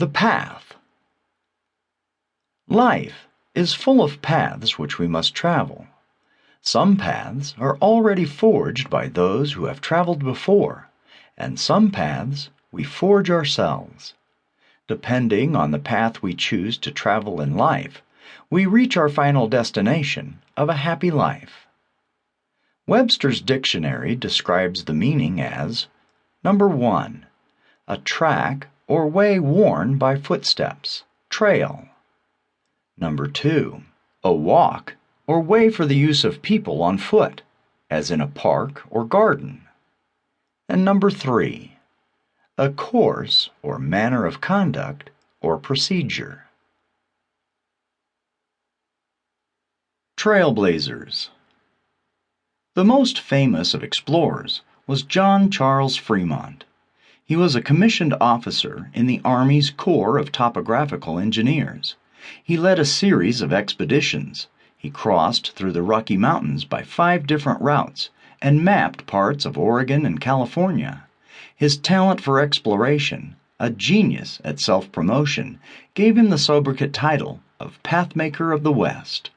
The path. Life is full of paths which we must travel. Some paths are already forged by those who have traveled before, and some paths we forge ourselves. Depending on the path we choose to travel in life, we reach our final destination of a happy life. Webster's dictionary describes the meaning as, number 1, a track or way worn by footsteps, trail. Number 2, a walk or way for the use of people on foot, as in a park or garden. And number 3, a course or manner of conduct or procedure. Trailblazers. The most famous of explorers was John Charles Fremont. He was a commissioned officer in the Army's Corps of Topographical Engineers. He led a series of expeditions. He crossed through the Rocky Mountains by 5 different routes and mapped parts of Oregon and California. His talent for exploration, a genius at self-promotion, gave him the sobriquet title of Pathmaker of the West.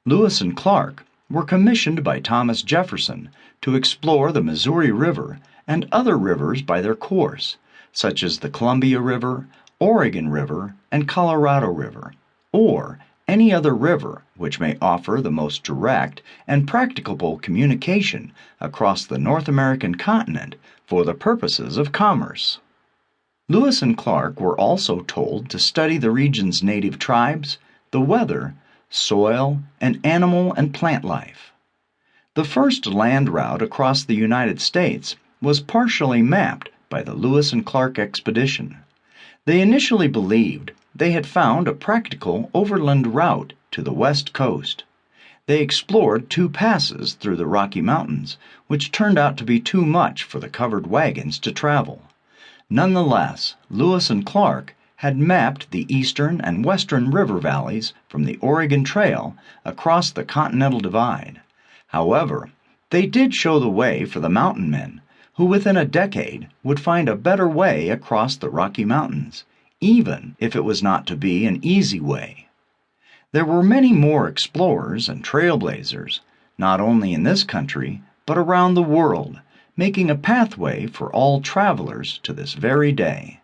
Lewis and Clark were commissioned by Thomas Jefferson to explore the Missouri River and other rivers by their course, such as the Columbia River, Oregon River, and Colorado River, or any other river which may offer the most direct and practicable communication across the North American continent for the purposes of commerce. Lewis and Clark were also told to study the region's native tribes, the weather, soil, and animal and plant life. The first land route across the United States was partially mapped by the Lewis and Clark expedition. They initially believed they had found a practical overland route to the west coast. They explored 2 passes through the Rocky Mountains, which turned out to be too much for the covered wagons to travel. Nonetheless, Lewis and Clark had mapped the eastern and western river valleys from the Oregon Trail across the Continental Divide. However, they did show the way for the mountain men, who within a decade would find a better way across the Rocky Mountains, even if it was not to be an easy way. There were many more explorers and trailblazers, not only in this country, but around the world, making a pathway for all travelers to this very day.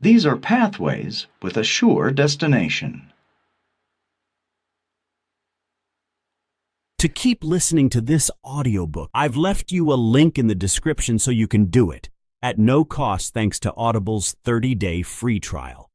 These are pathways with a sure destination. To keep listening to this audiobook, I've left you a link in the description so you can do it, at no cost thanks to Audible's 30-day free trial.